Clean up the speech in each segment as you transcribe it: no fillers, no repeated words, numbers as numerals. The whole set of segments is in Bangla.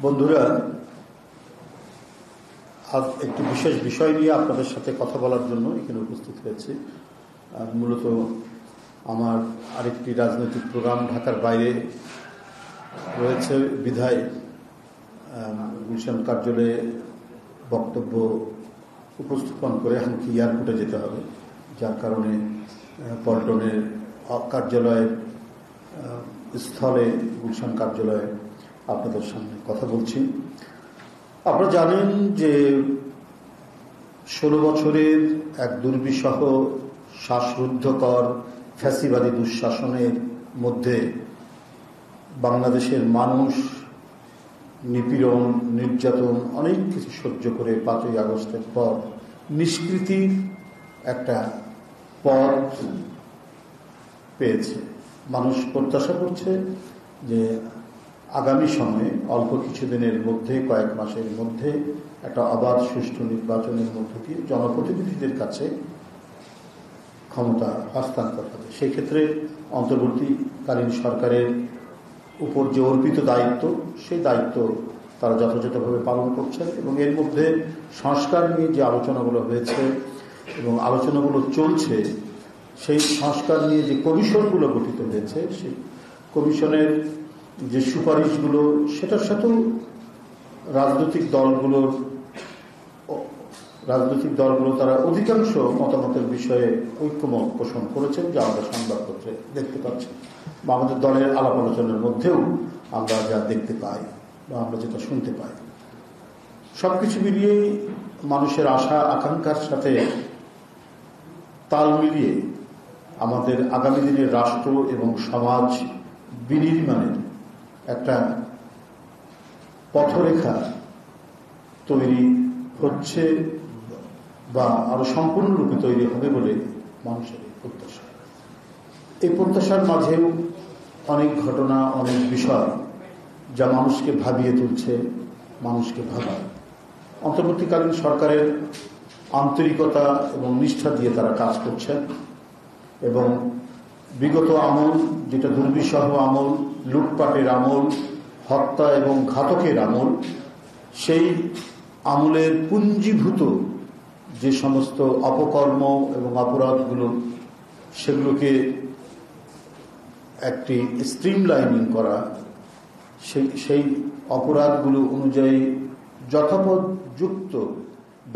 বন্ধুরা, আজ একটি বিশেষ বিষয় নিয়ে আপনাদের সাথে কথা বলার জন্য এখানে উপস্থিত হয়েছি। মূলত আমার আরেকটি রাজনৈতিক প্রোগ্রাম ঢাকার বাইরে রয়েছে বিধায় গুলশান কার্যালয়ে বক্তব্য উপস্থাপন করে আমাকে এয়ারপোর্টে যেতে হবে, যার কারণে পল্টনের কার্যালয়ের স্থলে গুলশান কার্যালয়ে আপনাদের সামনে কথা বলছি। আপনারা জানেন যে 16 বছরের এক দুর্বিষহ শ্বাসরুদ্ধকর ফ্যাসিবাদী দুঃশাসনের মধ্যে বাংলাদেশের মানুষ নিপীড়ন, নির্যাতন, অনেক কিছু সহ্য করে 5ই আগস্টের পর নিষ্কৃতির একটা পথ পেয়েছে। মানুষ প্রত্যাশা করছে যে আগামী সময়ে অল্প কিছুদিনের মধ্যে, কয়েক মাসের মধ্যে একটা অবাধ সুষ্ঠু নির্বাচনের মধ্য দিয়ে জনপ্রতিনিধিদের কাছে ক্ষমতা হস্তান্তর হবে। সেই ক্ষেত্রে অন্তর্বর্তীকালীন সরকারের উপর যে অর্পিত দায়িত্ব, সেই দায়িত্ব তারা যথাযথভাবে পালন করছেন এবং এর মধ্যে সংস্কার নিয়ে যে আলোচনাগুলো হয়েছে এবং আলোচনাগুলো চলছে, সেই সংস্কার নিয়ে যে কমিশনগুলো গঠিত হয়েছে, সেই কমিশনের যে সুপারিশগুলো, সেটার সাথেও রাজনৈতিক দলগুলো তারা অধিকাংশ মতামতের বিষয়ে ঐক্যমত পোষণ করেছেন, যা আমরা সংবাদপত্রে দেখতে পাচ্ছি বা আমাদের দলের আলাপ আলোচনার মধ্যেও আমরা যা দেখতে পাই বা আমরা যেটা শুনতে পাই। সবকিছু মিলিয়েই মানুষের আশা আকাঙ্ক্ষার সাথে তাল মিলিয়ে আমাদের আগামী দিনের রাষ্ট্র এবং সমাজ বিনির্মাণের একটা পথরেখা তৈরি হচ্ছে বা আরো সম্পূর্ণরূপে তৈরি হবে বলে মানুষের প্রত্যাশা। এই প্রত্যাশার মাঝেও অনেক ঘটনা, অনেক বিষয় যা মানুষকে ভাবিয়ে তুলছে, মানুষকে ভাবায়। অন্তর্বর্তীকালীন সরকারের আন্তরিকতা এবং নিষ্ঠা দিয়ে তারা কাজ করছেন এবং বিগত আমল, যেটা দুর্বিষহ আমল, লুটপাটের আমল, হত্যা এবং ঘাতকের আমল, সেই আমলের পুঞ্জীভূত যে সমস্ত অপকর্ম এবং অপরাধগুলো, সেগুলোকে একটি স্ট্রিমলাইনিং করা, সেই অপরাধগুলো অনুযায়ী যথোপযুক্ত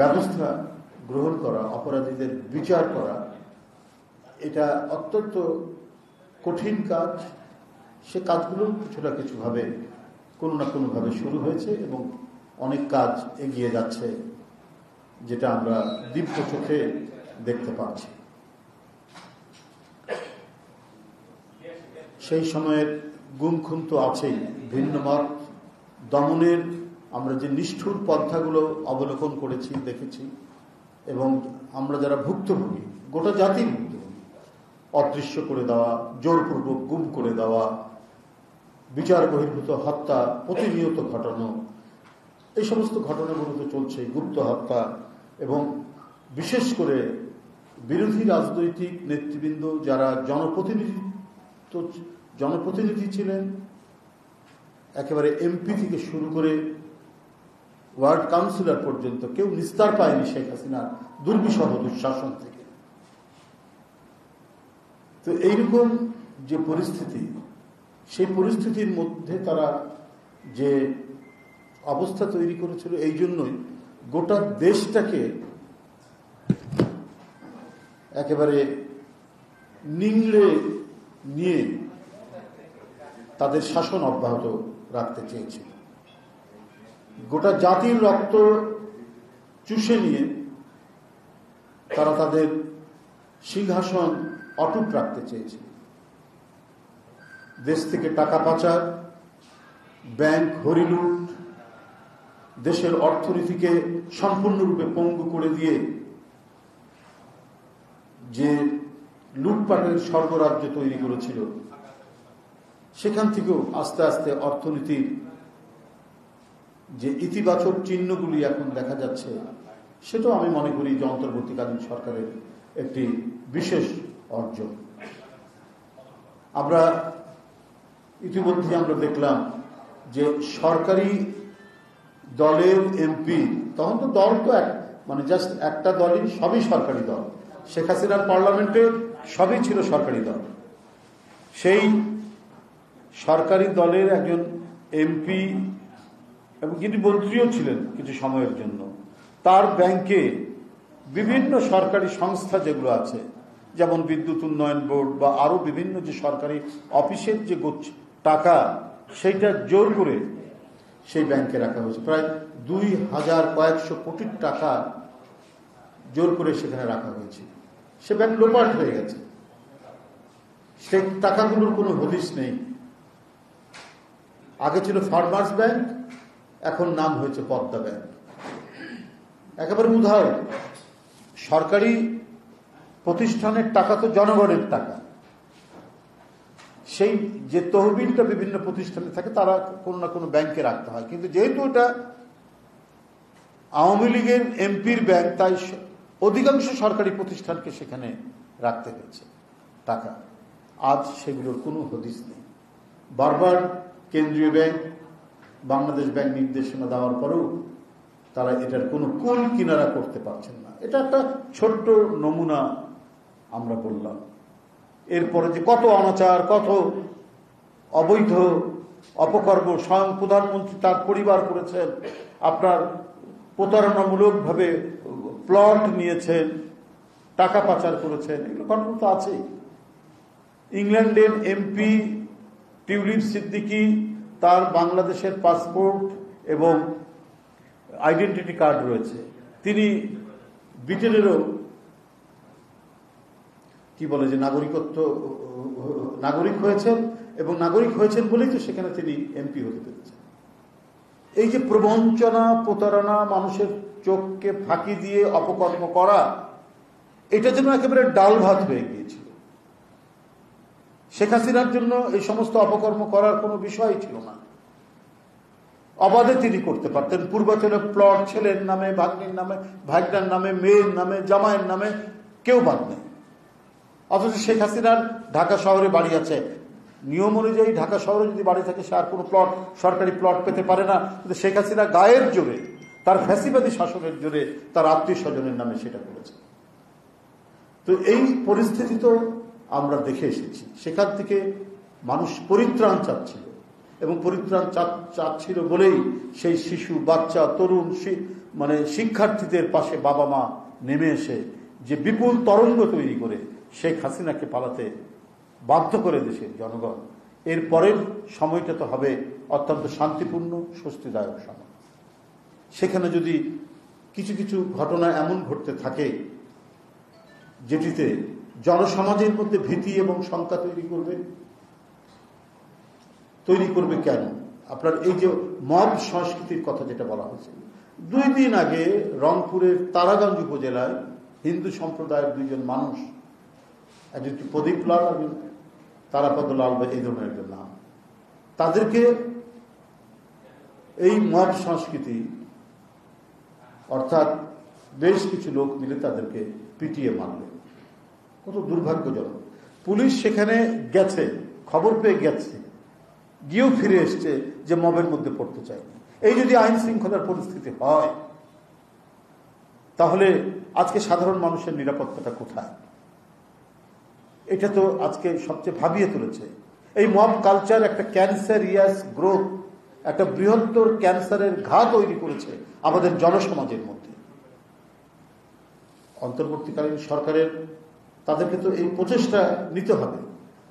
ব্যবস্থা গ্রহণ করা, অপরাধীদের বিচার করা, এটা অত্যন্ত কঠিন কাজ। সে কাজগুলো কিছু না কিছুভাবে, কোনো না কোনোভাবে শুরু হয়েছে এবং অনেক কাজ এগিয়ে যাচ্ছে, যেটা আমরা দীপ্ত চোখে দেখতে পাচ্ছি। সেই সময়ের গুম খুন তো আছেই। ভিন্ন মত দমনের আমরা যে নিষ্ঠুর পন্থাগুলো অবলোকন করেছি, দেখেছি, এবং আমরা যারা ভুক্তভোগী, গোটা জাতি ভুক্তভোগী, অদৃশ্য করে দেওয়া, জোরপূর্বক গুম করে দেওয়া, বিচার বহির্ভূত হত্যা প্রতিনিয়ত ঘটানো, এই সমস্ত ঘটনাগুলো তো চলছে। গুপ্ত হত্যা এবং বিশেষ করে বিরোধী রাজনৈতিক নেতৃবৃন্দ যারা জনপ্রতিনিধি ছিলেন, একেবারে এমপি থেকে শুরু করে ওয়ার্ড কাউন্সিলর পর্যন্ত কেউ নিস্তার পায়নি শেখ হাসিনার দুর্বিষহ দুঃশাসন থেকে। তো এইরকম যে পরিস্থিতি, সেই পরিস্থিতির মধ্যে তারা যে অবস্থা তৈরি করেছিল, এই জন্যই গোটা দেশটাকে একেবারে নিংড়ে নিয়ে তাদের শাসন অব্যাহত রাখতে চেয়েছিল। গোটা জাতির রক্ত চুষে নিয়ে তারা তাদের সিংহাসন অটুট রাখতে চেয়েছিল। দেশ থেকে টাকা পাচার, ব্যাংক হরিলুট, দেশের অর্থনীতিকে সম্পূর্ণরূপে পঙ্গু করে দিয়ে যে লুটপাটের স্বর্গরাজ্য তৈরি করেছিল, সেখান থেকেও আস্তে আস্তে অর্থনীতির যে ইতিবাচক চিহ্নগুলি এখন দেখা যাচ্ছে, সেটাও আমি মনে করি যে অন্তর্বর্তীকালীন সরকারের একটি বিশেষ অর্জন। আমরা ইতিমধ্যে দেখলাম যে সরকারি দলের এমপি, তখন তো দল তো মানে জাস্ট একটা দলই, সবই সরকারি দল। শেখ হাসিনার পার্লামেন্টে সবই ছিল সরকারি দল। সেই সরকারি দলের একজন এমপি এবং যিনি মন্ত্রীও ছিলেন কিছু সময়ের জন্য, তার ব্যাংকে বিভিন্ন সরকারি সংস্থা যেগুলো আছে, যেমন বিদ্যুৎ উন্নয়ন বোর্ড বা আরো বিভিন্ন যে সরকারি অফিসের যে টাকা, সেইটা জোর করে সেই ব্যাংকে রাখা হয়েছে। প্রায় 2,100 কোটি টাকা জোর করে সেখানে রাখা হয়েছে। সে ব্যাংক লোপাট হয়ে গেছে, সে টাকাগুলোর কোনো হদিস নেই। আগে ছিল ফার্মার্স ব্যাংক, এখন নাম হয়েছে পদ্মা ব্যাংক। একেবারে উদাহরণ, সরকারি প্রতিষ্ঠানের টাকা তো জনগণের টাকা, সেই যে তহবিলটা বিভিন্ন প্রতিষ্ঠানে থাকে তারা কোনো না কোনো ব্যাংকে রাখতে হয়, কিন্তু যেহেতু এটা আওয়ামী লীগের এমপির ব্যাংক, তাই অধিকাংশ সরকারি প্রতিষ্ঠানকে সেখানে রাখতে হয়েছে টাকা। আজ সেগুলোর কোনো হদিস নেই। বারবার কেন্দ্রীয় ব্যাংক, বাংলাদেশ ব্যাংক নির্দেশনা দেওয়ার পরেও তারা এটার কোনো কুল কিনারা করতে পারছেন না। এটা একটা ছোট্ট নমুনা আমরা বললাম। এরপরে যে কত অনাচার, কত অবৈধ অপকর্ম স্বয়ং প্রধানমন্ত্রী তার পরিবার করেছেন, আপনার প্রতারণামূলকভাবে প্লট নিয়েছেন, টাকা পাচার করেছেন, এগুলো ঘটনা তো আছেই। ইংল্যান্ডের এমপি টিউলিপ সিদ্দিকী, তার বাংলাদেশের পাসপোর্ট এবং আইডেন্টিটি কার্ড রয়েছে। তিনি ব্রিটেনেরও কি বলে যে নাগরিক হয়েছেন, এবং নাগরিক হয়েছেন বলেই তো সেখানে তিনি এমপি হতে পেরেছেন। এই যে প্রবঞ্চনা, প্রতারণা, মানুষের চোখকে ফাঁকি দিয়ে অপকর্ম করা, এটা যেন একেবারে ডাল ভাত হয়ে গিয়েছিল। শেখ হাসিনার জন্য এই সমস্ত অপকর্ম করার কোনো বিষয় ছিল না। অবাধে তিনি করতে পারতেন। পূর্বাচলে প্লট ছেলের নামে, ভাগ্নির নামে, ভাগ্নার নামে, মেয়ের নামে, জামাইয়ের নামে, কেউ বাদ নেই। অথচ শেখ হাসিনার ঢাকা শহরে বাড়ি আছে, নিয়ম অনুযায়ী ঢাকা শহরে যদি বাড়ি থাকে সে আর কোনো সরকারি প্লট পেতে পারে না, কিন্তু শেখ হাসিনা গায়ের জোরে, তার ফ্যাসিবাদী শাসনের জোরে তার আত্মীয় স্বজনের নামে সেটা করেছে। তো এই পরিস্থিতি তো আমরা দেখে এসেছি। সেখান থেকে মানুষ পরিত্রাণ চাচ্ছিল, এবং পরিত্রাণ চাচ্ছিল বলেই সেই শিশু, বাচ্চা, তরুণ, মানে শিক্ষার্থীদের পাশে বাবা মা নেমে এসে যে বিপুল তরঙ্গ তৈরি করে শেখ হাসিনাকে পালাতে বাধ্য করে দেশের জনগণ, এর পরের সময়টা তো হবে অত্যন্ত শান্তিপূর্ণ, স্বস্তিদায়ক সময়। সেখানে যদি কিছু কিছু ঘটনা এমন ঘটতে থাকে যেটিতে জনসমাজের মধ্যে ভীতি এবং শঙ্কা তৈরি করবে কেন? আপনার এই যে মব সংস্কৃতির কথা যেটা বলা হয়েছে, 2 দিন আগে রংপুরের তারাগঞ্জ উপজেলায় হিন্দু সম্প্রদায়ের 2 জন মানুষ, একজন প্রদীপ লাল, একজন তারাপদ লাল, বা এই ধরনের একজন নাম, তাদেরকে এই মব সংস্কৃতি অর্থাৎ বেশ কিছু লোক মিলে তাদেরকে পিটিয়ে মারল। কত দুর্ভাগ্যজনক। পুলিশ সেখানে গেছে, খবর পেয়ে গেছে, গিয়েও ফিরে এসছে যে মবের মধ্যে পড়তে চায়। এই যদি আইন শৃঙ্খলার পরিস্থিতি হয়, তাহলে আজকে সাধারণ মানুষের নিরাপত্তাটা কোথায়? এটা তো আজকে সবচেয়ে ভাবিয়ে তুলেছে। এই মব কালচার একটা ক্যান্সারিয়াস গ্রোথ, একটা বৃহত্তর ক্যান্সারের ঘা তৈরি করেছে আমাদের জনসমাজের মধ্যে। অন্তর্বর্তীকালীন সরকারের তাদেরকে তো এই প্রচেষ্টা নিতে হবে,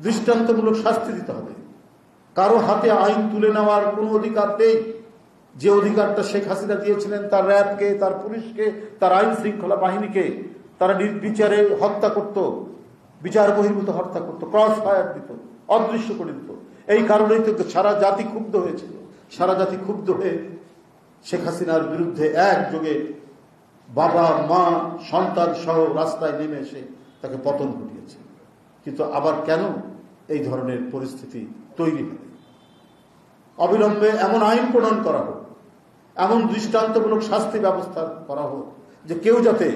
দৃষ্টান্তমূলক শাস্তি দিতে হবে। কারো হাতে আইন তুলে নেওয়ার কোনো অধিকার নেই। যে অধিকারটা শেখ হাসিনা দিয়েছিলেন তার র্যাবকে, তার পুলিশকে, তার আইন শৃঙ্খলা বাহিনীকে, তারা নির্বিচারে হত্যা করত, বিচার বহির্ভূত হত্যা করত, ক্রস ফায়ার দিত, অদৃশ্য করে দিত। এই কারণেই তো সারা জাতি ক্ষুব্ধ হয়েছিল। সারা জাতি ক্ষুব্ধ হয়ে শেখ হাসিনার বিরুদ্ধে একযোগে বাবা, মা, সন্তান সহ রাস্তায় নেমে এসে তাকে পতন ঘটিয়েছে। কিন্তু আবার কেন এই ধরনের পরিস্থিতি তৈরি হবে? অবিলম্বে এমন আইন প্রণয়ন করা হোক, এমন দৃষ্টান্তমূলক শাস্তি ব্যবস্থা করা হোক যে কেউ যাতে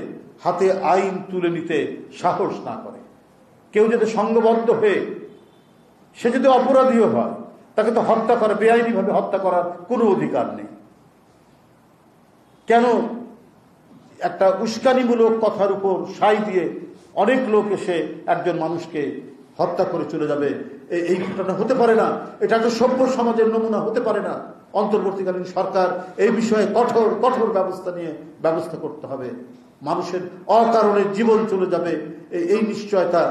হাতে আইন তুলে নিতে সাহস না করে, কেউ যাতে সংঘবদ্ধ হয়ে, সে যদি অপরাধীও হয় তাকে তো হত্যা করে, বেআইনিভাবে হত্যা করার কোনো অধিকার নেই। কেন একটা উস্কানিমূলক কথার উপর সাই দিয়ে অনেক লোক এসে একজন মানুষকে হত্যা করে চলে যাবে? এই ঘটনা হতে পারে না। এটা তো সভ্য সমাজের নমুনা হতে পারে না। অন্তর্বর্তীকালীন সরকার এই বিষয়ে কঠোর কঠোর ব্যবস্থা করতে হবে। মানুষের অকারণে জীবন চলে যাবে, এই নিশ্চয়তা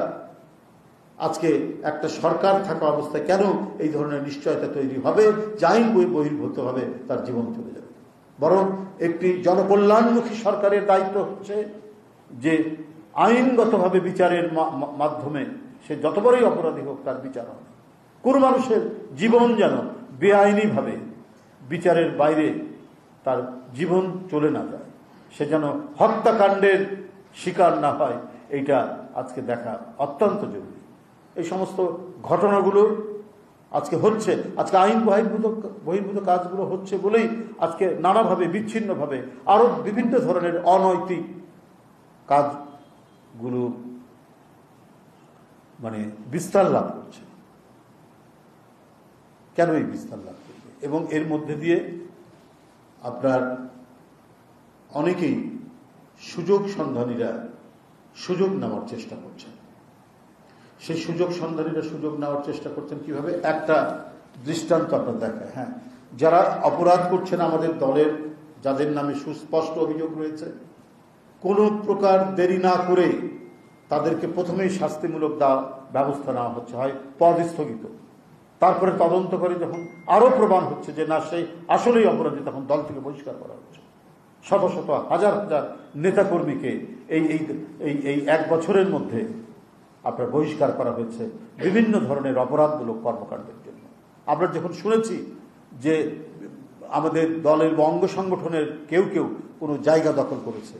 আজকে একটা সরকার থাকা অবস্থায় কেন এই ধরনের নিশ্চয়তা তৈরি হবে যে আইন বহির্ভূত হবে তার জীবন চলে যাবে? বরং একটি জনকল্যাণমুখী সরকারের দায়িত্ব হচ্ছে যে আইনগতভাবে বিচারের মাধ্যমে সে যত বড়ই অপরাধী হোক তার বিচার হবে। কোন মানুষের জীবন যেন বেআইনিভাবে বিচারের বাইরে তার জীবন চলে না যায়, সে যেন হত্যাকাণ্ডের শিকার না হয়, এইটা আজকে দেখা অত্যন্ত জরুরি। এই সমস্ত ঘটনাগুলো আজকে হচ্ছে, আজকে আইন বহির্ভূত কাজগুলো হচ্ছে বলেই আজকে নানাভাবে বিচ্ছিন্নভাবে আরো বিভিন্ন ধরনের অনৈতিক কাজগুলো মানে বিস্তার লাভ করছে। কেন এই বিস্তার লাভ করবে? এবং এর মধ্যে দিয়ে আপনার অনেকেই সুযোগ সন্ধানীরা সুযোগ নেওয়ার চেষ্টা করছেন। সেই সুযোগ সন্ধানীরা সুযোগ নেওয়ার চেষ্টা করছেন কিভাবে? একটা দৃষ্টান্ত আপনার দেখায়। হ্যাঁ, যারা অপরাধ করছেন আমাদের দলের, যাদের নামে সুস্পষ্ট অভিযোগ রয়েছে, কোন প্রকার দেরি না করে তাদেরকে প্রথমেই শাস্তিমূলক ব্যবস্থা নেওয়া হচ্ছে, হয় পদ স্থগিত, তারপরে তদন্ত করে যখন আরো প্রমাণ হচ্ছে যে না সেই আসলেই অপরাধী, তখন দল থেকে বহিষ্কার করা হচ্ছে। শত শত হাজার হাজার নেতাকর্মীকে এই এক বছরের মধ্যে আপনার বহিষ্কার করা হয়েছে বিভিন্ন ধরনের অপরাধমূলক কর্মকাণ্ডের জন্য। আমরা যখন শুনেছি যে আমাদের দলের বা অঙ্গ সংগঠনের কেউ কোনো জায়গা দখল করেছে,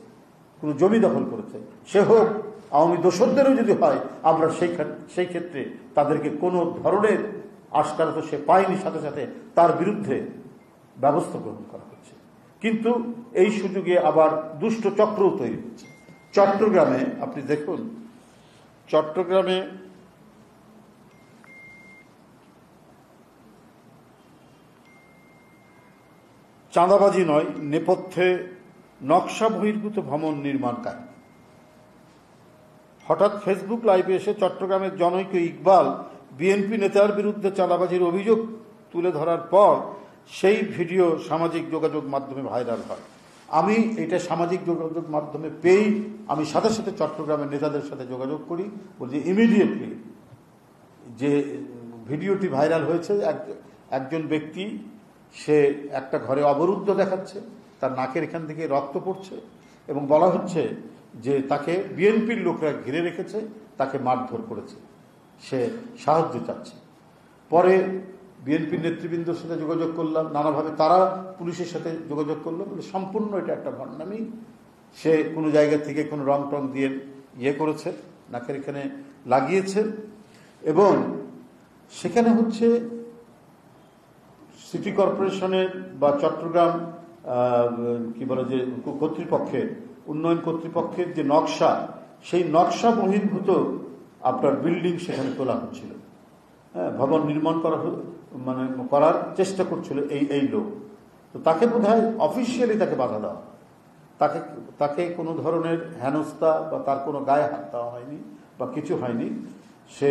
কোনো জমি দখল করেছে, সে হোক আওয়ামী দোসরদেরও যদি হয়, আমরা সেই ক্ষেত্রে তাদেরকে কোনো ধরনের আশকারা তো সে পায়নি, সাথে সাথে তার বিরুদ্ধে ব্যবস্থা গ্রহণ করা হচ্ছে। কিন্তু এই সুযোগে আবার দুষ্ট চক্রও তৈরি হচ্ছে। চট্টগ্রামে আপনি দেখুন, চট্টগ্রামে চাঁদাবাজি নয়, নেপথ্যে নকশা বহির্ভূত ভবন নির্মাণ কাহিনী। হঠাৎ ফেসবুক লাইভে এসে চট্টগ্রামের জনৈক ইকবাল বিএনপি নেতার বিরুদ্ধে চাঁদাবাজির অভিযোগ তুলে ধরার পর সেই ভিডিও সামাজিক যোগাযোগ মাধ্যমে ভাইরাল হয়। আমি এটা সামাজিক যোগাযোগ মাধ্যমে পেয়েই আমি সাথে সাথে চট্টগ্রামের নেতাদের সাথে যোগাযোগ করি, বলছি ইমিডিয়েটলি যে ভিডিওটি ভাইরাল হয়েছে, একজন ব্যক্তি সে একটা ঘরে অবরুদ্ধ দেখাচ্ছে, তার নাকের এখান থেকে রক্ত পড়ছে এবং বলা হচ্ছে যে তাকে বিএনপির লোকরা ঘিরে রেখেছে, তাকে মারধর করেছে, সে সাহায্য চাচ্ছে। পরে বিএনপির নেতৃবৃন্দের সাথে যোগাযোগ করলাম, নানাভাবে তারা পুলিশের সাথে যোগাযোগ করলো, বলে সম্পূর্ণ এটা একটা ভণ্ডামি। সে কোনো জায়গা থেকে কোনো রং টং দিয়ে করেছে, নাকের এখানে লাগিয়েছে এবং সেখানে হচ্ছে সিটি কর্পোরেশনের বা চট্টগ্রাম কি বলে যে কর্তৃপক্ষের, উন্নয়ন কর্তৃপক্ষের যে নকশা, সেই নকশা বহির্ভূত আপনার বিল্ডিং সেখানে তোলা হচ্ছিল। হ্যাঁ, ভবন নির্মাণ করার চেষ্টা করছিল এই লোক। তো তাকে বোধহয় অফিসিয়ালি তাকে বাধা দেওয়া, তাকে কোনো ধরনের হেনস্থা বা তার কোনো গায়ে হাত দেওয়া হয়নি বা কিছু হয়নি। সে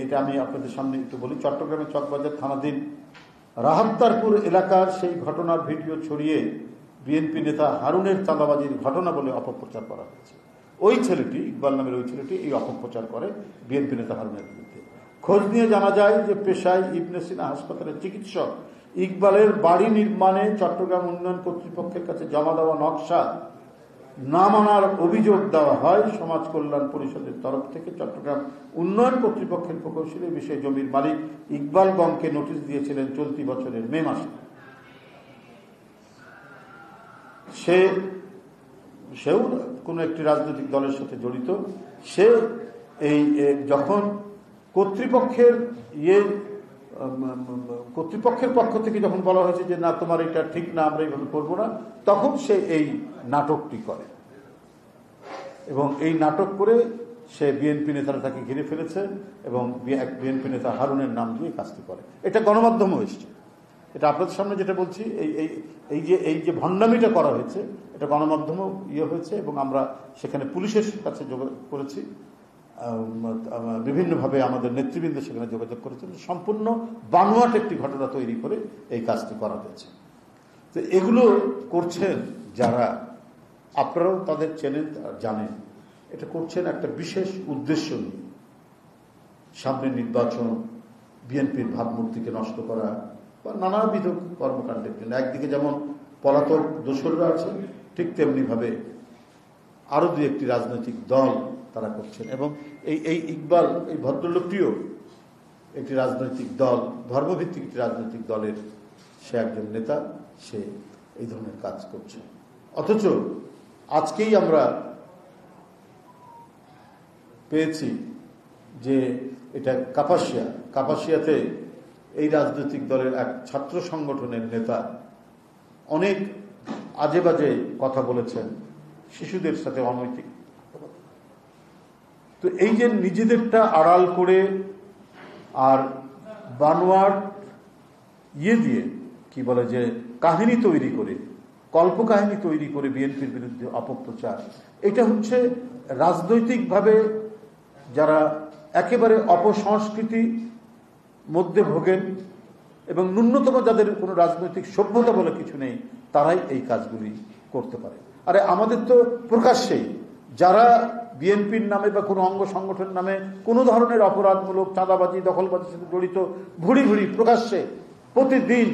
এটা আমি আপনাদের সামনে একটু বলি। চট্টগ্রামের চকবাজার থানাধীন রাহাত্তারপুর এলাকার সেই ঘটনার ভিডিও ছড়িয়ে বিএনপি নেতা হারুনের চাঁদাবাজির ঘটনা বলে অপপ্রচার করা হয়েছে। ওই ছেলেটি, ইকবাল নামের ওই ছেলেটি এই অপপ্রচার করে বিএনপি নেতা হারুনের বিরুদ্ধে। খোঁজ নিয়ে জানা যায় যে পেশায় ইবনে সিনা হাসপাতালের চিকিৎসক ইকবালের বাড়ি নির্মাণে চট্টগ্রাম উন্নয়ন কর্তৃপক্ষের কাছে জমা দেওয়া নকশা না মানার অভিযোগ দেওয়া হয় সমাজ কল্যাণ পরিষদের তরফ থেকে। চট্টগ্রাম উন্নয়ন কর্তৃপক্ষের প্রকৌশলী বিষয়ে জমির মালিক ইকবাল গংকে নোটিশ দিয়েছিলেন চলতি বছরের মে মাসে। সেও কোনো একটি রাজনৈতিক দলের সাথে জড়িত। সে যখন কর্তৃপক্ষের পক্ষ থেকে যখন বলা হয়েছে যে না তোমার এটা ঠিক না, আমরা এইভাবে করবো না, তখন সে এই নাটকটি করে এবং এই নাটক করে সে বিএনপি নেতারা তাকে ঘিরে ফেলেছে এবং বিএনপি নেতা হারুনের নাম দিয়ে কাজটি করে। এটা গণমাধ্যমও এসছে এটা আপনাদের সামনে যেটা বলছি, এই যে ভণ্ডামিটা করা হয়েছে, এটা গণমাধ্যমেও হয়েছে এবং আমরা সেখানে পুলিশের কাছে যোগাযোগ করেছি, বিভিন্নভাবে আমাদের নেতৃবৃন্দ সেখানে যোগাযোগ করেছেন। সম্পূর্ণ বানোয়াট একটি ঘটনা তৈরি করে এই কাজটি করা হয়েছে। তো এগুলো করছেন যারা, আপনারাও তাদের চেনেন, জানেন, এটা করছেন একটা বিশেষ উদ্দেশ্য নিয়ে। সামনে নির্বাচন, বিএনপির ভাবমূর্তিকে নষ্ট করা বা নানাবিধ কর্মকাণ্ডের জন্য। একদিকে যেমন পলাতক দোসররা আছেন, ঠিক তেমনি ভাবে আরো দু একটি রাজনৈতিক দল তারা করছেন। এবং এই ইকবাল, এই ভদ্রলোকটিও একটি রাজনৈতিক দল, ধর্মভিত্তিক একটি রাজনৈতিক দলের সে একজন নেতা, সে এই ধরনের কাজ করছে। অথচ আজকেই আমরা পেয়েছি যে এটা কাপাসিয়াতে এই রাজনৈতিক দলের এক ছাত্র সংগঠনের নেতা অনেক আজে বাজে কথা বলেছেন শিশুদের সাথে, অনৈতিক। তো এই যে নিজেদেরটা আড়াল করে আর বানোয়ার দিয়ে কি বলে যে কাহিনী তৈরি করে, কল্পকাহিনী তৈরি করে বিএনপির বিরুদ্ধে অপপ্রচার, এটা হচ্ছে রাজনৈতিকভাবে যারা একেবারে অপসংস্কৃতি মধ্যে ভোগেন এবং ন্যূনতম যাদের কোনো রাজনৈতিক সভ্যতা বলে কিছু নেই, তারাই এই কাজগুলি করতে পারে। আরে আমাদের তো প্রকাশ্যেই যারা বিএনপির নামে বা কোনো অঙ্গ সংগঠন নামে কোনো ধরনের অপরাধমূলক, চাঁদাবাজি, দখলবাজির সাথে জড়িত, ভুড়ি ভুড়ি প্রকাশ্যে প্রতিদিন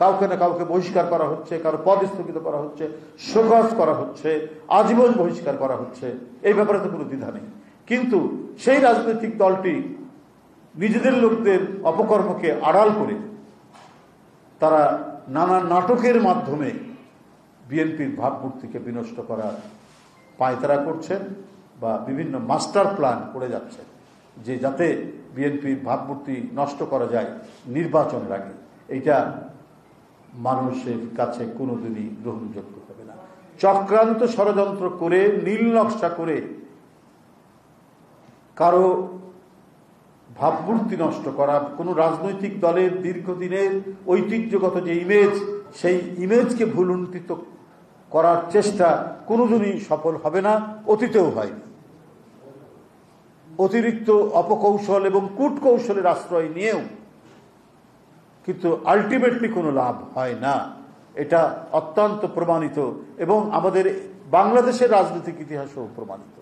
কাউকে না কাউকে বহিষ্কার করা হচ্ছে, কারো পদ স্থগিত করা হচ্ছে, শোকজ করা হচ্ছে, আজীবন বহিষ্কার করা হচ্ছে। এই ব্যাপারে তো কোনো দ্বিধা নেই। কিন্তু সেই রাজনৈতিক দলটি নিজেদের লোকদের অপকর্মকে আড়াল করে তারা নানা নাটকের মাধ্যমে বিএনপির ভাবমূর্তিকে বিনষ্ট করার পায়তারা করছেন বা বিভিন্ন মাস্টার প্ল্যান করে যাচ্ছেন, যে যাতে বিএনপির ভাবমূর্তি নষ্ট করা যায় নির্বাচনের আগে। এইটা মানুষের কাছে কোনোদিনই গ্রহণযোগ্য হবে না। চক্রান্ত ষড়যন্ত্র করে, নীল নকশা করে কারো ভাবমূর্তি নষ্ট করা, কোনো রাজনৈতিক দলের দীর্ঘদিনের ঐতিহ্যগত যে ইমেজ, সেই ইমেজকে ভুলুণ্ঠিত করার চেষ্টা কোনোদিনই সফল হবে না, অতীতেও হয়নি। অতিরিক্ত অপকৌশল এবং কূটকৌশলের আশ্রয় নিয়েও কিন্তু আলটিমেটলি কোনো লাভ হয় না। এটা অত্যন্ত প্রমাণিত এবং আমাদের বাংলাদেশের রাজনৈতিক ইতিহাসও প্রমাণিত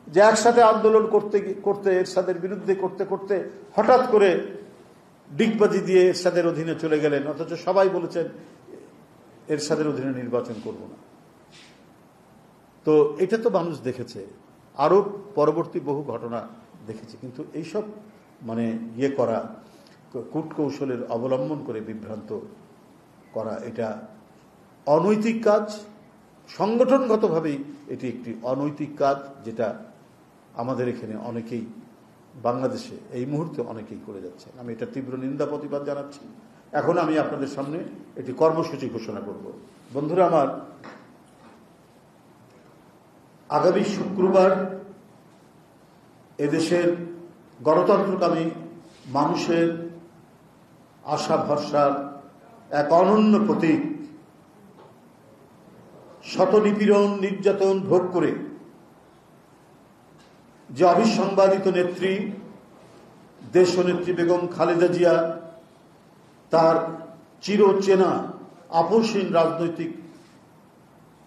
যে একসাথে আন্দোলন করতে করতে, এরশাদের বিরুদ্ধে করতে করতে হঠাৎ করে ডিগবাজি দিয়ে এরশাদের অধীনে চলে গেলেন, অথচ সবাই বলেছেন এরশাদের অধীনে নির্বাচন করব না। তো এটা তো মানুষ দেখেছে, আরো পরবর্তী বহু ঘটনা দেখেছে। কিন্তু এইসব মানে করা, কূটকৌশলের অবলম্বন করে বিভ্রান্ত করা, এটা অনৈতিক কাজ। সংগঠনগতভাবেই এটি একটি অনৈতিক কাজ, যেটা আমাদের এখানে অনেকেই, বাংলাদেশে এই মুহূর্তে অনেকেই করে যাচ্ছে। আমি এটা তীব্র নিন্দা প্রতিবাদ জানাচ্ছি। এখন আমি আপনাদের সামনে একটি কর্মসূচি ঘোষণা করব। বন্ধুরা আমার, আগামী শুক্রবার এদেশের গণতন্ত্রকামী মানুষের আশা ভরসার এক অনন্য প্রতীক, শত নিপীড়ন নির্যাতন ভোগ করে যে অবিসংবাদিত নেত্রী, দেশনেত্রী বেগম খালেদা জিয়া তার চিরচেনা আপোষহীন রাজনৈতিক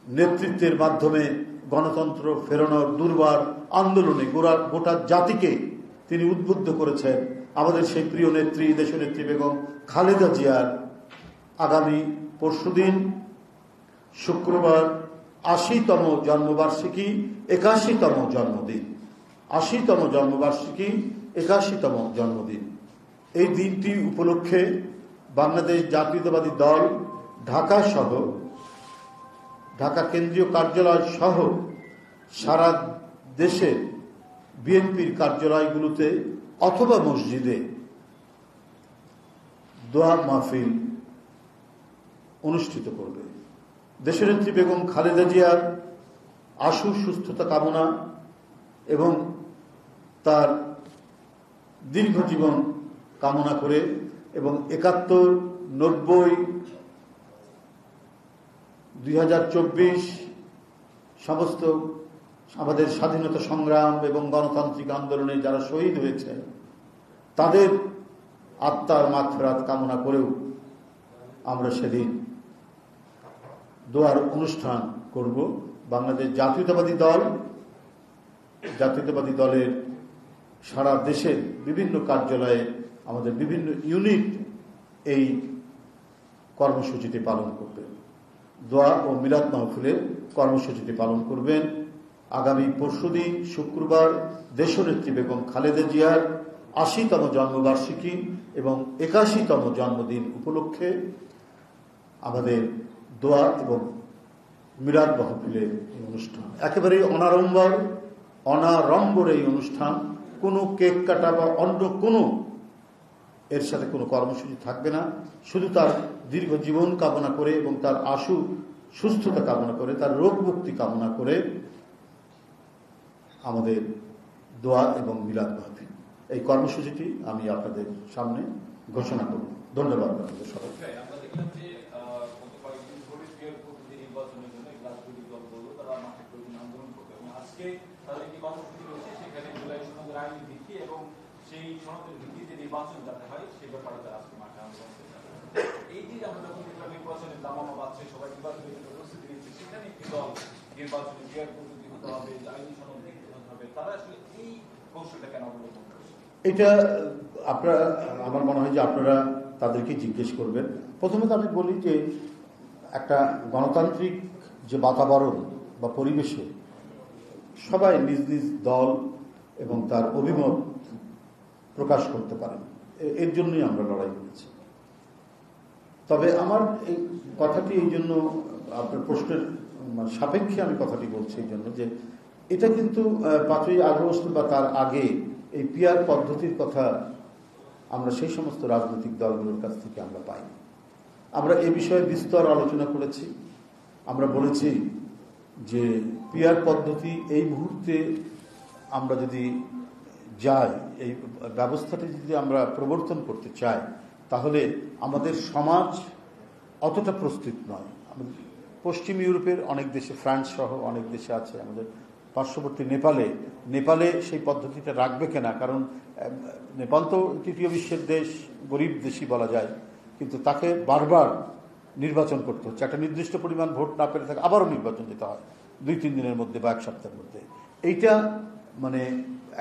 নেতৃত্বের মাধ্যমে গণতন্ত্র ফেরানোর দুর্বার আন্দোলনে গোটা জাতিকে তিনি উদ্বুদ্ধ করেছেন। আমাদের সেই প্রিয় নেত্রী, দেশনেত্রী বেগম খালেদা জিয়ার আগামী পরশুদিন শুক্রবার ৮০তম জন্মবার্ষিকী, ৮১তম জন্মদিন। ৮০তম জন্মবার্ষিকী, ৮১তম জন্মদিন। এই দিনটি উপলক্ষে বাংলাদেশ জাতীয়তাবাদী দল ঢাকা কেন্দ্রীয় কার্যালয় সহ সারা দেশের বিএনপির কার্যালয়গুলোতে অথবা মসজিদে দোয়া মাহফিল অনুষ্ঠিত করবে। দেশনেত্রী বেগম খালেদা জিয়ার আশু সুস্থতা কামনা এবং তার দীর্ঘ জীবন কামনা করে এবং ৭১ 90, 2024 সমস্ত আমাদের স্বাধীনতা সংগ্রাম এবং গণতান্ত্রিক আন্দোলনে যারা শহীদ হয়েছে তাদের আত্মার মাগফিরাত কামনা করেও আমরা সেদিন দোয়ার অনুষ্ঠান করব। বাংলাদেশ জাতীয়তাবাদী দলের সারা দেশের বিভিন্ন কার্যালয়ে আমাদের বিভিন্ন ইউনিট এই কর্মসূচিটি পালন করবে। দোয়া ও মিলাদ মাহফিলের কর্মসূচিটি পালন করবেন। আগামী পরশুদিন শুক্রবার দেশনেত্রী বেগম খালেদা জিয়ার ৮০তম জন্মবার্ষিকী এবং ৮১তম জন্মদিন উপলক্ষে আমাদের দোয়া এবং মিলাদ মাহফিলের এই অনুষ্ঠান একেবারেই অনাড়ম্বর এই অনুষ্ঠান। কোনো কেক কাটা বা অন্য কোনো এর সাথে কোনো কর্মসূচি থাকবে না। শুধু তার দীর্ঘ জীবন কামনা করে এবং তার আশু সুস্থতা কামনা করে, তার রোগ মুক্তি কামনা করে আমাদের দোয়া এবং মিলাদ মাহফিল এই কর্মসূচিটি আমি আপনাদের সামনে ঘোষণা করব। ধন্যবাদ আপনাদের সবাইকে। সেই সনদের ভিত্তিতে নির্বাচন যাতে হয় সে ব্যাপারে তারা আজকে মাঠে আন্দোলন করতে হবে। এই যে আমরা যখন নির্বাচনের দামামা বাড়ছে, সবাই নির্বাচনের প্রস্তুতি নিচ্ছে, সেখানে একটি দল নির্বাচনে ক্রিয়ার পদ্ধতি হতে হবে, আইনি সনদ লিখতে হবে, তারা আসলে এই কৌশলটা কেন অবলম্বন করছে? এটা আপনারা, আমার মনে হয় যে আপনারা তাদেরকে জিজ্ঞেস করবেন। প্রথমত আমি বলি যে একটা গণতান্ত্রিক যে বাতাবরণ বা পরিবেশে সবাই নিজ নিজ দল এবং তার অভিমত প্রকাশ করতে পারেন, এর জন্যই আমরা লড়াই করেছি। তবে আমার এই কথাটি এই জন্য আপনার প্রশ্নের সাপেক্ষে আমি কথাটি বলছি এই জন্য যে এটা কিন্তু 5ই আগস্ট বা তার আগে এই পিআর পদ্ধতির কথা আমরা সেই সমস্ত রাজনৈতিক দলগুলোর কাছ থেকে আমরা পাই। আমরা এ বিষয়ে বিস্তর আলোচনা করেছি। আমরা বলেছি যে পিআর পদ্ধতি এই মুহূর্তে আমরা যদি যাই, এই ব্যবস্থাটি যদি আমরা প্রবর্তন করতে চাই, তাহলে আমাদের সমাজ অতটা প্রস্তুত নয়। পশ্চিম ইউরোপের অনেক দেশে, ফ্রান্স সহ অনেক দেশে আছে, আমাদের পার্শ্ববর্তী নেপালে সেই পদ্ধতিটা রাখবে কিনা, কারণ নেপাল তো তৃতীয় বিশ্বের দেশ, গরিব দেশই বলা যায়, কিন্তু তাকে বারবার নির্বাচন করতে হচ্ছে। একটা নির্দিষ্ট পরিমাণ ভোট না পেলে তাকে আবারও নির্বাচন দিতে হয় 2-3 দিনের মধ্যে বা 1 সপ্তাহের মধ্যে। এইটা মানে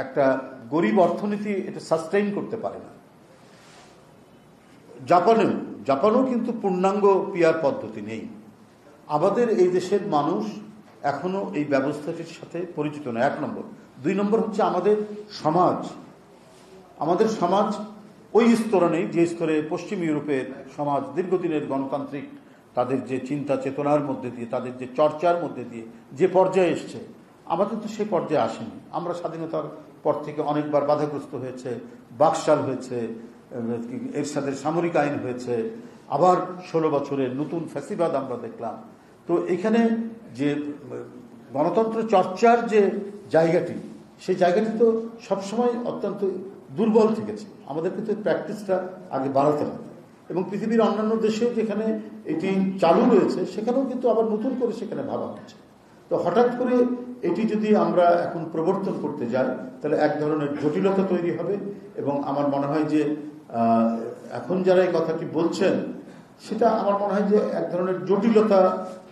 একটা গরিব অর্থনীতি এটা সাস্টেইন করতে পারে না। জাপানেও কিন্তু পূর্ণাঙ্গ পিআর পদ্ধতি নেই। আমাদের এই দেশের মানুষ এখনো এই ব্যবস্থাটির সাথে পরিচিত নয়, 1 নম্বর। 2 নম্বর হচ্ছে আমাদের সমাজ ওই স্তরে নেই যে স্তরে পশ্চিম ইউরোপের সমাজ দীর্ঘদিনের গণতান্ত্রিক তাদের যে চিন্তা চেতনার মধ্যে দিয়ে, তাদের যে চর্চার মধ্যে দিয়ে যে পর্যায়ে এসছে, আমাদের তো সেই পর্যায়ে আসেনি। আমরা স্বাধীনতার পর থেকে অনেকবার বাধাগ্রস্ত হয়েছে, বাকশাল হয়েছে, এরশাদের সামরিক আইন হয়েছে, আবার 16 বছরের নতুন ফ্যাসিবাদ আমরা দেখলাম। তো এখানে যে গণতন্ত্র চর্চার যে জায়গাটি, সেই জায়গাটি তো সবসময় অত্যন্ত দুর্বল থেকেছে। আমাদের কিন্তু প্র্যাকটিসটা আগে বাড়াতে হবে। এবং পৃথিবীর অন্যান্য দেশেও যেখানে এটি চালু রয়েছে, সেখানেও কিন্তু আবার নতুন করে সেখানে ভাবা হচ্ছে। তো হঠাৎ করে এটি যদি আমরা এখন প্রবর্তন করতে যাই, তাহলে এক ধরনের জটিলতা তৈরি হবে। এবং আমার মনে হয় যে এখন যারা এই কথাটি বলছেন, সেটা আমার মনে হয় যে এক ধরনের জটিলতা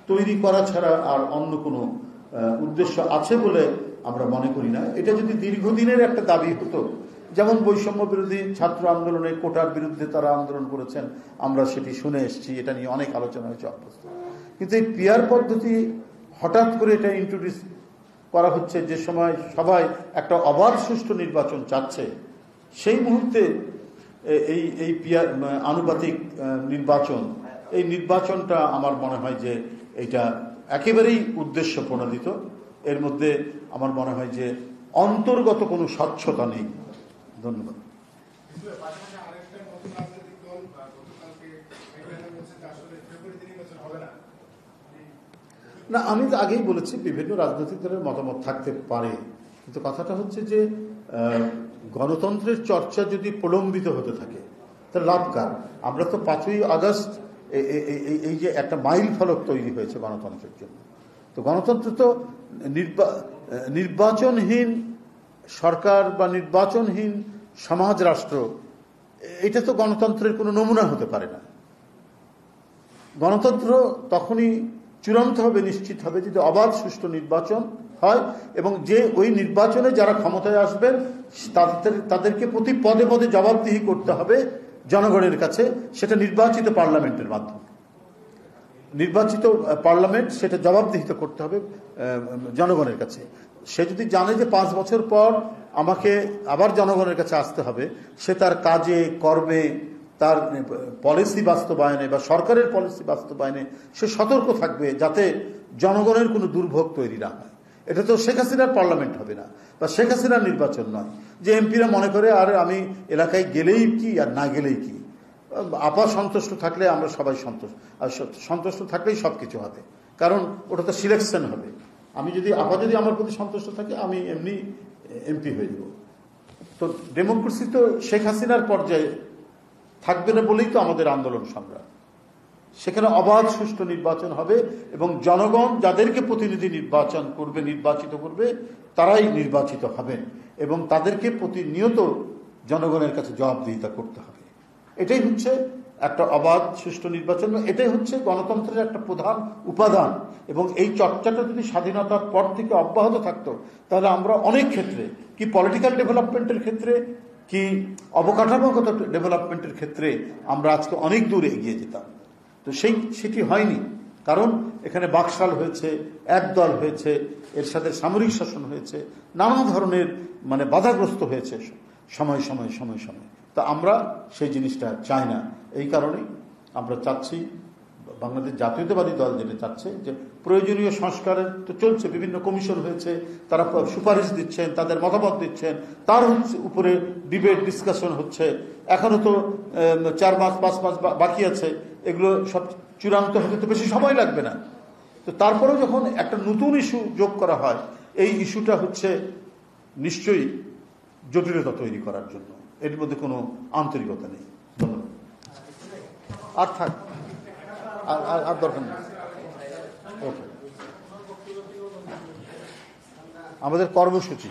তৈরি করা ছাড়া আর অন্য কোনো উদ্দেশ্য আছে বলে আমরা মনে করি না। এটা যদি দীর্ঘদিনের একটা দাবি হতো, যেমন বৈষম্য বিরোধী ছাত্র আন্দোলনে কোটার বিরুদ্ধে তারা আন্দোলন করেছেন, আমরা সেটি শুনে এসেছি, এটা নিয়ে অনেক আলোচনা হয়েছে অভ্যস্ত। কিন্তু এই পিআর পদ্ধতি হঠাৎ করে এটা ইন্ট্রোডিউস করা হচ্ছে যে সময় সবাই একটা অবাধ সুষ্ঠু নির্বাচন চাচ্ছে, সেই মুহূর্তে এই পিআর আনুপাতিক নির্বাচন, এই নির্বাচনটা আমার মনে হয় যে এটা একেবারেই উদ্দেশ্য প্রণোদিত। এর মধ্যে আমার মনে হয় যে অন্তর্গত কোনো স্বচ্ছতা নেই। ধন্যবাদ। না, আমি তো আগেই বলেছি বিভিন্ন রাজনৈতিক দলের মতামত থাকতে পারে, কিন্তু কথাটা হচ্ছে যে গণতন্ত্রের চর্চা যদি প্রলম্বিত হতে থাকে, তো লাভ কার? আমরা তো 5ই আগস্ট এই যে একটা মাইল ফলক তৈরি হয়েছে গণতন্ত্রের জন্য, তো গণতন্ত্র তো নির্বাচনহীন সরকার বা নির্বাচনহীন সমাজ রাষ্ট্র, এটা তো গণতন্ত্রের কোনো নমুনা হতে পারে না। গণতন্ত্র তখনই চূড়ান্ত হবে, নিশ্চিত হবে যদি অবাধ সুষ্ঠু নির্বাচন হয় এবং যে ওই নির্বাচনে যারা ক্ষমতায় আসবেন তাদেরকে প্রতি পদে পদে জবাবদিহি করতে হবে জনগণের কাছে, সেটা নির্বাচিত পার্লামেন্টের মাধ্যমে। নির্বাচিত পার্লামেন্ট সেটা জবাবদিহিত করতে হবে জনগণের কাছে। সে যদি জানে যে 5 বছর পর আমাকে আবার জনগণের কাছে আসতে হবে, সে তার কাজে কর্মে তার পলিসি বাস্তবায়নে বা সরকারের পলিসি বাস্তবায়নে সে সতর্ক থাকবে যাতে জনগণের কোনো দুর্ভোগ তৈরি না হয়। এটা তো শেখ হাসিনার পার্লামেন্ট হবে না বা শেখ হাসিনার নির্বাচন নয় যে এমপিরা মনে করে আর আমি এলাকায় গেলেই কি আর না গেলেই কি, আপা সন্তুষ্ট থাকলে আমরা সবাই সন্তুষ্ট থাকলেই সব কিছু হবে, কারণ ওটা তো সিলেকশন হবে। আপা যদি আমার প্রতি সন্তুষ্ট থাকে আমি এমনি এমপি হয়ে যাব। তো ডেমোক্রেসি তো শেখ হাসিনার পর্যায়ে থাকবে না বলেই তো আমাদের আন্দোলন সংগ্রাম। সেখানে অবাধ সুষ্ঠু নির্বাচন হবে এবং জনগণ যাদেরকে প্রতিনিধি নির্বাচিত করবে তারাই নির্বাচিত হবেন এবং তাদেরকে প্রতিনিয়ত জনগণের কাছে জবাবদিহিতা করতে হবে। এটাই হচ্ছে একটা অবাধ সুষ্ঠু নির্বাচন, এটাই হচ্ছে গণতন্ত্রের একটা প্রধান উপাদান। এবং এই চর্চাটা যদি স্বাধীনতার পর থেকে অব্যাহত থাকতো তাহলে আমরা অনেক ক্ষেত্রে, কি পলিটিক্যাল ডেভেলপমেন্টের ক্ষেত্রে, কি অবকাঠামোগত ডেভেলপমেন্টের ক্ষেত্রে আমরা আজকে অনেক দূর এগিয়ে যেতাম। তো সেটি হয়নি, কারণ এখানে বাকশাল হয়েছে, একদল হয়েছে, এর সাথে সামরিক শাসন হয়েছে, নানা ধরনের বাধাগ্রস্ত হয়েছে সময় সময়। তা আমরা সেই জিনিসটা চাই না। এই কারণেই আমরা চাচ্ছি, বাংলাদেশ জাতীয়তাবাদী দল যেটা চাচ্ছে যে প্রয়োজনীয় সংস্কারের তো চলছে, বিভিন্ন কমিশন হয়েছে, তারা সুপারিশ দিচ্ছেন, তাদের মতামত দিচ্ছেন, তার উপরে ডিবেট ডিসকাশন হচ্ছে। এখনো তো 4 মাস 5 মাস বাকি আছে, এগুলো সব চূড়ান্ত হতে তো বেশি সময় লাগবে না। তো তারপরেও যখন একটা নতুন ইস্যু যোগ করা হয়, এই ইস্যুটা হচ্ছে নিশ্চয়ই জটিলতা তৈরি করার জন্য, এর মধ্যে কোনো আন্তরিকতা নেই। ধন্যবাদ। আর থাক, আর দরকার নেই। ওকে, আমাদের কর্মসূচি